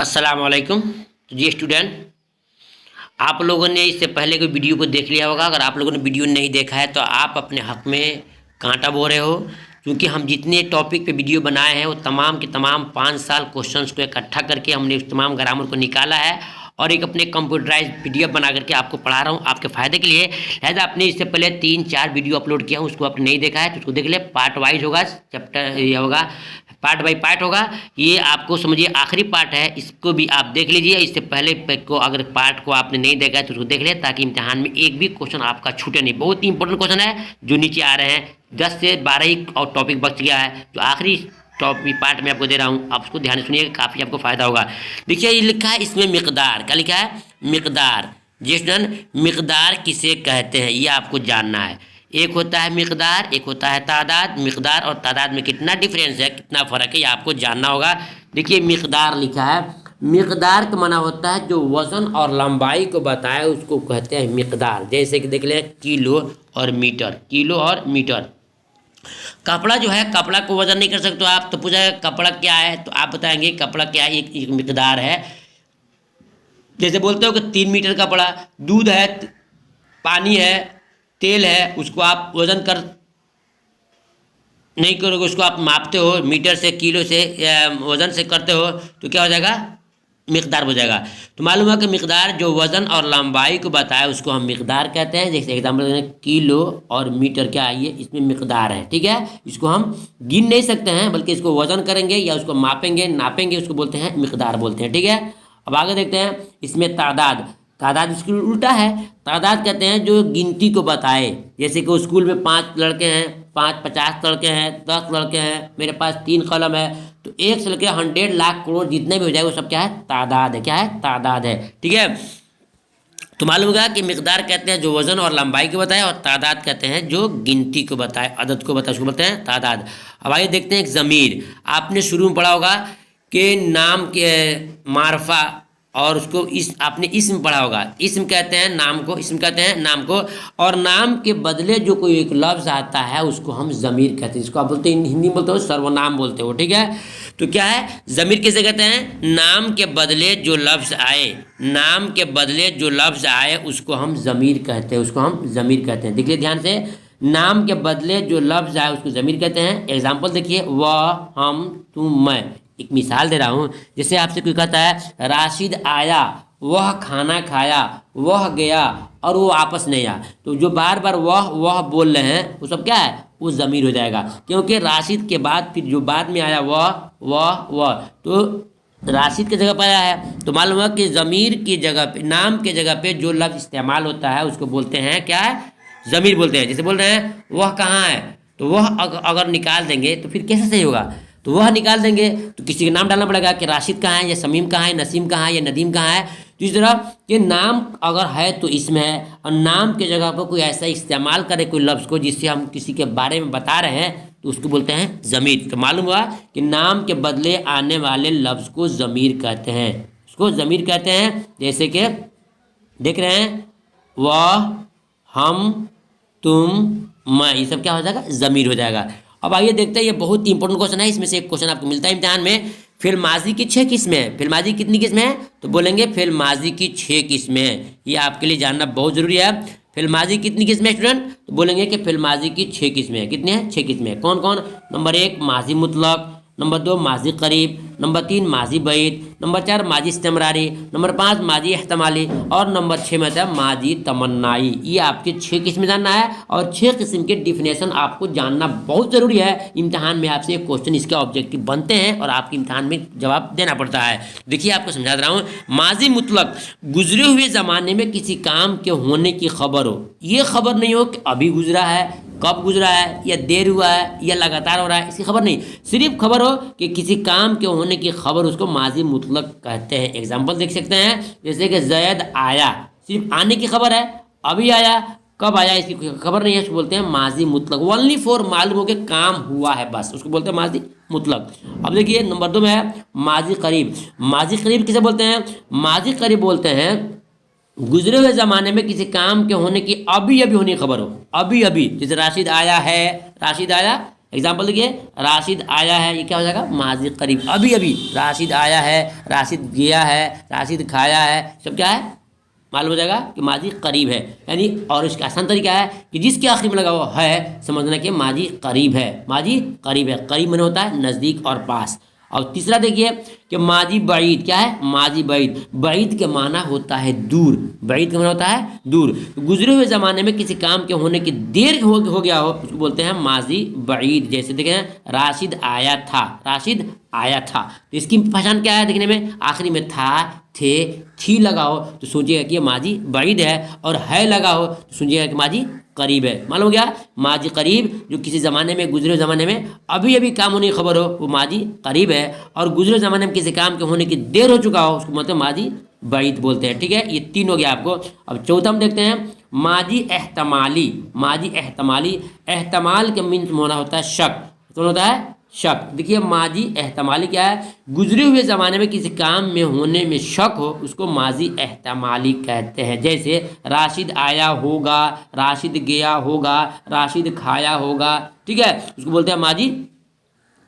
अस्सलाम वालेकुम। तो जी स्टूडेंट, आप लोगों ने इससे पहले कोई वीडियो को देख लिया होगा। अगर आप लोगों ने वीडियो नहीं देखा है तो आप अपने हक में कांटा बो रहे हो, क्योंकि हम जितने टॉपिक पे वीडियो बनाए हैं वो तमाम के तमाम 5 साल क्वेश्चंस को इकट्ठा करके हमने उस तमाम ग्रामर को निकाला है और एक अपने कंप्यूटराइज पीडीएफ बना करके आपको पढ़ा रहा हूँ आपके फ़ायदे के लिए। लिहाजा आपने इससे पहले 3-4 वीडियो अपलोड किया, उसको आपने नहीं देखा है तो उसको देख ले। पार्ट वाइज होगा, चैप्टर ये होगा, पार्ट बाई पार्ट होगा। ये आपको समझिए आखिरी पार्ट है, इसको भी आप देख लीजिए। इससे पहले को अगर पार्ट को आपने नहीं देखा है तो उसको देख ले, ताकि इम्तिहान में एक भी क्वेश्चन आपका छूटे नहीं। बहुत ही इंपॉर्टेंट क्वेश्चन है जो नीचे आ रहे हैं, 10 से 12 ही और टॉपिक बच गया है जो आखिरी टॉपिक पार्ट में आपको दे रहा हूँ। आप उसको ध्यान से सुनिएगा, काफ़ी आपको फायदा होगा। देखिए ये लिखा है इसमें मिकदार, क्या लिखा है? मिकदार। जी स्टूडेंट, मिकदार किसे कहते हैं ये आपको जानना है। एक होता है मिकदार, एक होता है तादाद। मिकदार और तादाद में कितना डिफरेंस है, कितना फ़र्क है, ये आपको जानना होगा। देखिए मिकदार लिखा है, मिकदार का माना होता है जो वज़न और लंबाई को बताए उसको कहते हैं मिकदार। जैसे कि देख लें किलो और मीटर, किलो और मीटर। कपड़ा जो है, कपड़ा को वजन नहीं कर सकते आप, तो पूछा कपड़ा क्या है तो आप बताएंगे कपड़ा क्या है, एक मिकदार है। जैसे बोलते हो कि 3 मीटर कपड़ा, दूध है, पानी है, तेल है, उसको आप वजन कर नहीं करोगे, उसको आप मापते हो मीटर से, किलो से, वजन से करते हो तो क्या हो जाएगा? मिकदार हो जाएगा। तो मालूम है कि मिकदार जो वजन और लंबाई को बताए उसको हम मिकदार कहते हैं। जैसे एग्जाम्पल किलो और मीटर क्या है, ये इसमें मिकदार है, ठीक है। इसको हम गिन नहीं सकते हैं, बल्कि इसको वजन करेंगे या उसको मापेंगे, नापेंगे, उसको बोलते हैं मिकदार बोलते हैं, ठीक है। अब आगे देखते हैं इसमें तादाद। तादाद इसकी उल्टा है। तादाद कहते हैं जो गिनती को बताए। जैसे कि स्कूल में 5 लड़के हैं, 50 लड़के हैं, 10 लड़के हैं, मेरे पास 3 कलम है, तो 1 से लेकर 100 लाख करोड़ जितने भी हो जाए वो सब क्या है? तादाद है। क्या है? तादाद है, ठीक है। तो मालूम होगा कि मिकदार कहते हैं जो वजन और लंबाई को बताए, और तादाद कहते हैं जो गिनती को बताए, अदद को बताए, उसको बोलते हैं तादाद। अब आइए देखते हैं एक ज़मीर। आपने शुरू में पढ़ा होगा कि नाम के मारफा, और उसको आपने इसम पढ़ा होगा। इसम कहते हैं नाम को, इसम कहते हैं नाम को, और नाम के बदले जो कोई एक लफ्ज़ आता है उसको हम ज़मीर कहते हैं। इसको आप बोलते हैं, हिंदी में बोलते हो सर्वनाम बोलते हो, ठीक है। तो क्या है ज़मीर किसे कहते हैं? नाम के बदले जो लफ्ज़ आए, नाम के बदले जो लफ्ज़ आए उसको हम ज़मीर कहते हैं, उसको हम ज़मीर कहते हैं। देखिए ध्यान से, नाम के बदले जो लफ्ज़ आए उसको ज़मीर कहते हैं। एग्जाम्पल देखिए, वह, हम, तुम, मैं। एक मिसाल दे रहा हूँ। जैसे आपसे कोई कहता है राशिद आया, वह खाना खाया, वह गया और वो वापस नहीं आया, तो जो बार बार वह बोल रहे हैं वो सब क्या है? वो ज़मीर हो जाएगा, क्योंकि राशिद के बाद फिर जो बाद में आया वह तो राशिद की जगह पर आया है। तो मालूम है कि ज़मीर की जगह पे, नाम के जगह पे जो लफ्ज़ इस्तेमाल होता है उसको बोलते हैं क्या है? ज़मीर बोलते हैं। जैसे बोल रहे हैं वह कहाँ है, तो वह अगर निकाल देंगे तो फिर कैसे सही होगा? तो वह निकाल देंगे तो किसी का नाम डालना पड़ेगा कि राशिद कहाँ है, या समीम कहाँ है, नसीम कहाँ है, या नदीम कहाँ है। तो इस तरह के नाम अगर है तो इसमें है, और नाम के जगह पर कोई ऐसा इस्तेमाल करे कोई लफ्ज़ को जिससे हम किसी के बारे में बता रहे हैं तो उसको बोलते हैं ज़मीर। तो मालूम हुआ कि नाम के बदले आने वाले लफ्ज़ को ज़मीर कहते हैं, उसको ज़मीर कहते हैं। जैसे कि देख रहे हैं वह, हम, तुम, मैं, ये सब क्या हो जाएगा? ज़मीर हो जाएगा। अब आइए देखते हैं, ये बहुत ही इंपॉर्टेंट क्वेश्चन है। इसमें से एक क्वेश्चन आपको मिलता है इम्तिहान में। फिल माजी की 6 किस्में हैं। फिल माजी कितनी किस्में हैं? तो बोलेंगे फिल माजी की 6 किस्में हैं। ये आपके लिए जानना बहुत ज़रूरी है। फिल माजी कितनी किस्में स्टूडेंट? तो बोलेंगे कि फिल माजी की 6 किस्में हैं। कितने हैं? 6 किस्में। कौन कौन? नंबर 1 माजी मुतलक, नंबर 2 माजी करीब, नंबर 3 माजी बैद, नंबर 4 माजी इस्तेमरारी, नंबर 5 माजी एहतमाली, और नंबर 6 में था माजी तमन्नाई। ये आपके 6 किस्में जानना है, और 6 किस्म के डिफिनेशन आपको जानना बहुत ज़रूरी है। इम्तिहान में आपसे एक क्वेश्चन इसके ऑब्जेक्टिव बनते हैं और आपके इम्तिहान में जवाब देना पड़ता है। देखिए आपको समझा दे रहा हूँ। माजी मुतलक, गुजरे हुए ज़माने में किसी काम के होने की खबर हो। ये खबर नहीं हो कि अभी गुजरा है, कब गुजरा है, या देर हुआ है, या लगातार हो रहा है, इसकी खबर नहीं। सिर्फ खबर हो कि किसी काम के होने की खबर, उसको माजी मुतलक कहते हैं। एग्जाम्पल देख सकते हैं, जैसे कि जैद आया, सिर्फ आने की खबर है, अभी आया, कब आया इसकी खबर नहीं है, उसको बोलते हैं माजी मुतलक। ओनली फॉर मालूम हो कि काम हुआ है बस, उसको बोलते हैं माजी मुतलक। अब देखिए नंबर 2 में है माजी करीब। माजी करीब किसे बोलते हैं? माजी करीब बोलते हैं गुजरे हुए ज़माने में किसी काम के होने की अभी अभी होने की खबर हो, अभी अभी। जैसे राशिद आया है, राशिद आया एग्जाम्पल देखिए, राशिद आया है, ये क्या हो जाएगा, माजी करीब, अभी अभी राशिद आया है, राशिद गया है, राशिद खाया है, सब क्या है, मालूम हो जाएगा कि माजी करीब है। यानी और इसका आसान तरीका है कि जिसके आखिर में लगा हुआ है समझना कि माजी करीब है, माजी करीब है, करीब में होता है नज़दीक और पास। और तीसरा देखिए कि माजी बईद, क्या है, माजी बईद, बईद के माना होता है दूर, बईद का माना होता है दूर, गुजरे हुए ज़माने में किसी काम के होने की देर हो गया हो उसको बोलते हैं माजी बईद। जैसे देखें, राशिद आया था, राशिद आया था, तो इसकी पहचान क्या है देखने में, आखिरी में था, थे, थी लगा हो तो सोचिएगा कि ये माजी बईद है, और है लगा हो तो सोचिएगा कि माजी करीब है। मालूम हो गया, माजी करीब जो किसी ज़माने में, गुजरे ज़माने में अभी अभी काम होने की खबर हो वो माजी करीब है, और गुजरे ज़माने में किसी काम के होने की देर हो चुका हो उसको मतलब माजी बईद बोलते हैं। ठीक है, ये तीन हो गया आपको। अब चौथा हम देखते हैं माजी एहतमाली, माजी एहतमाली, एहतमाल के मीन होना होता है शक, तो होता है शक। देखिए माजी एहतमाली क्या है, गुजरे हुए ज़माने में किसी काम में होने में शक हो उसको माजी एहतमाली कहते हैं। जैसे राशिद आया होगा, राशिद गया होगा, राशिद खाया होगा, ठीक है, उसको बोलते हैं माजी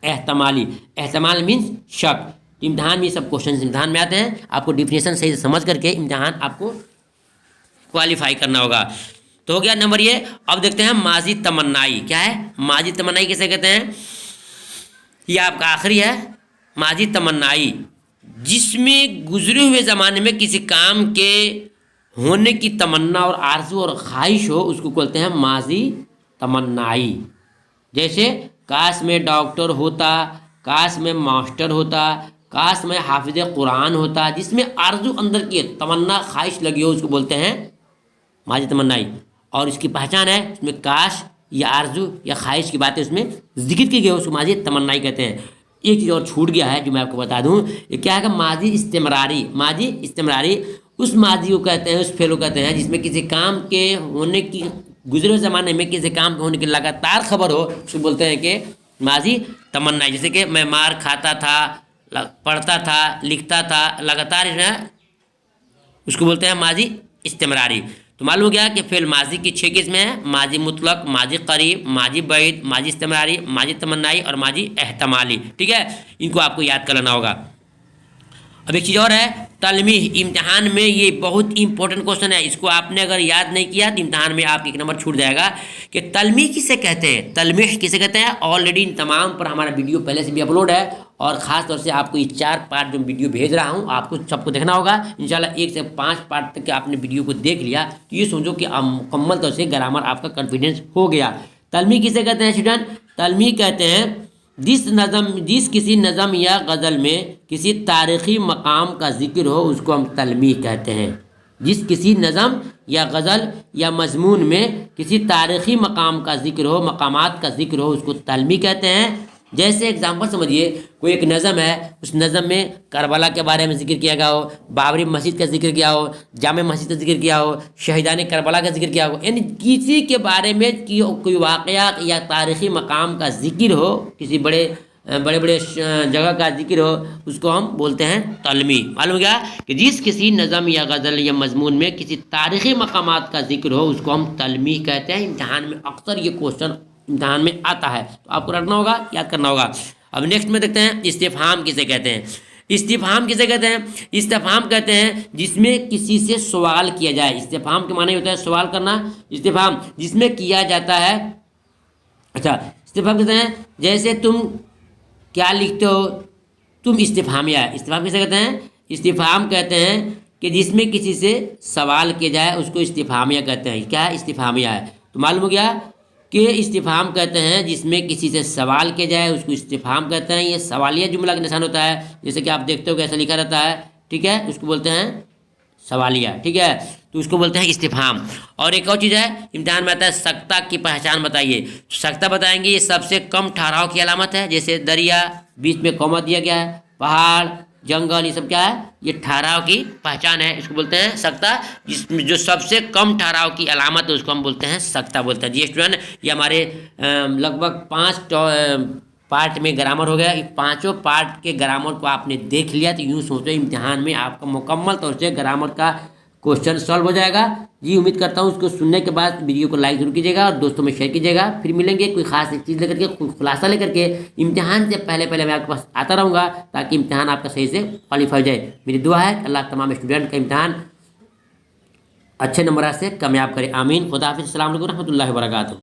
एहतमाली। एहतमाल मीन्स शक। इम्तिहान में ये सब क्वेश्चन इम्तिहान में आते हैं, आपको डिफिनेशन सही से समझ करके इम्तिहान आपको क्वालिफाई करना होगा। तो हो गया नंबर ये। अब देखते हैं माजी तमन्नाई, क्या है, माजी तमन्नाई किसे कहते हैं, ये आपका आखिरी है, माजी तमन्नाई, जिसमें गुजरे हुए ज़माने में किसी काम के होने की तमन्ना और आरज़ू और ख्वाहिश हो उसको बोलते हैं माजी तमन्नाई। जैसे काश में डॉक्टर होता, काश में मास्टर होता, काश में हाफिज कुरान होता, जिसमें आरज़ू अंदर की तमन्ना ख्वाहिश लगी हो उसको बोलते हैं माजी तमन्नाई। और इसकी पहचान है उसमें काश या आरजू या ख्वाहिश की बातें उसमें जिक्र की गई उसको माजी तमन्नाई कहते हैं। एक चीज़ और छूट गया है जो मैं आपको बता दूं, ये क्या है कि माजी इस्तेमरारी, माजी इस्तेमरारी उस माजी को कहते हैं, उस फेल को कहते हैं जिसमें किसी काम के होने की, गुजरे ज़माने में किसी काम के होने की लगातार खबर हो उसको बोलते हैं कि माजी तमन्नाई। जैसे कि मैं मार खाता था, पढ़ता था, लिखता था, लगातार उसको बोलते हैं माजी इस्तेमरारी। तो मालूम हो गया कि फेल माजी की 6 किस्में हैं, माजी मुतलक, माजी करीब, माजी बईद, माजी इस्तेमरारी, माजी तमन्नाई और माजी एहतमाली। ठीक है, इनको आपको याद कर लेना होगा। अब एक चीज़ और है तलमीह, इम्तिहान में ये बहुत इंपॉर्टेंट क्वेश्चन है, इसको आपने अगर याद नहीं किया तो इम्तिहान में आपके 1 नंबर छूट जाएगा कि तलमीह किसे कहते हैं, तलमीह किसे कहते हैं। ऑलरेडी इन तमाम पर हमारा वीडियो पहले से भी अपलोड है, और ख़ास तौर से आपको ये 4 पार्ट जो वीडियो भेज रहा हूँ आपको सबको देखना होगा इंशाल्लाह। 1 से 5 पार्ट तक के आपने वीडियो को देख लिया तो ये समझो कि मुकम्मल तौर से ग्रामर आपका कॉन्फिडेंस हो गया। तलमीह किसे कहते हैं स्टूडेंट, तलमीह कहते हैं जिस किसी नज़म या गज़ल में किसी तारीख़ी मकाम का जिक्र हो उसको हम तलमीह कहते हैं। जिस किसी नज़म या गज़ल या मजमून में किसी तारीख़ी मकाम का जिक्र हो, मकामात का जिक्र हो उसको तलमीह कहते हैं। जैसे एग्जाम्पल समझिए, कोई एक नज़म है, उस नज़म में करबला के बारे में जिक्र किया गया हो, बाबरी मस्जिद का जिक्र किया हो, जामे मस्जिद का जिक्र किया हो, शहीदान करबला का जिक्र किया हो, यानी किसी के बारे में कोई वाक़या या तारीख़ी मकाम का जिक्र हो, किसी बड़े बड़े जगह का जिक्र हो उसको हम बोलते हैं तलमीह। मालूम हो गया कि जिस किसी नज़म या गज़ल या मजमून में किसी तारीख़ी मकामात का जिक्र हो उसको हम तलमीह कहते हैं। इम्तिहान में अक्सर ये क्वेश्चन इम्तिहान में आता है तो आपको रखना होगा, याद करना होगा। अब नेक्स्ट में देखते हैं इस्तिफ़हाम किसे कहते हैं। इस्तिफ़हाम किसे कहते हैं, इस्तिफ़हाम कहते हैं जिसमें किसी से सवाल किया जाए। इस्तिफ़हाम के माने होता है सवाल करना, इस्तिफ़हाम जिसमें किया जाता है। अच्छा, इस्तिफ़हाम कहते हैं जैसे तुम क्या लिखते हो, तुम इस्तिफ़हामिया है। इस्तिफ़हाम किसे कहते हैं, इस्तिफ़हाम कहते हैं कि जिसमें किसी से सवाल किया जाए उसको इस्तिफ़हामिया कहते हैं। क्या है, इस्तिफ़हामिया है। तो मालूम हो गया कि इस्तिफ़हाम कहते हैं जिसमें किसी से सवाल किया जाए उसको इस्तिफ़हाम कहते हैं। ये सवालिया जुमला का निशान होता है, जैसे कि आप देखते हो कैसा लिखा रहता है, ठीक है, उसको बोलते हैं सवालिया। ठीक है, तो उसको बोलते हैं इस्तिफ़हाम। और एक और चीज़ है इम्तिहान में आता है सख्ता की पहचान बताइए। सख्ता बताएंगे ये सबसे कम ठहराव की अलामत है। जैसे दरिया, बीच में कॉमा दिया गया है, पहाड़, जंगल, ये सब क्या है, ये ठहराव की पहचान है, इसको बोलते हैं सख्ता। जिसमें जो सबसे कम ठहराव की अलामत है उसको हम बोलते हैं सख्ता बोलते हैं। जी स्टूडेंट, ये हमारे लगभग 5 पार्ट में ग्रामर हो गया। ये 5 पार्ट के ग्रामर को आपने देख लिया तो यूँ सोचो इम्तिहान में आपका मुकम्मल तौर से ग्रामर का क्वेश्चन सॉल्व हो जाएगा। जी उम्मीद करता हूँ उसको सुनने के बाद वीडियो को लाइक जरूर कीजिएगा और दोस्तों में शेयर कीजिएगा। फिर मिलेंगे कोई खास एक चीज़ लेकर के, कोई खुलासा लेकर के। इम्तिहान से पहले पहले मैं आपके पास आता रहूँगा ताकि इम्तिहान आपका सही से क्वालिफाई हो जाए। मेरी दुआ है अल्लाह तमाम स्टूडेंट का इम्तिहान अच्छे नंबर से कामयाब करे। आमीन। खुदा हाफिज़। अस्सलाम वालेकुम रहमतुल्लाहि व बरकातहू।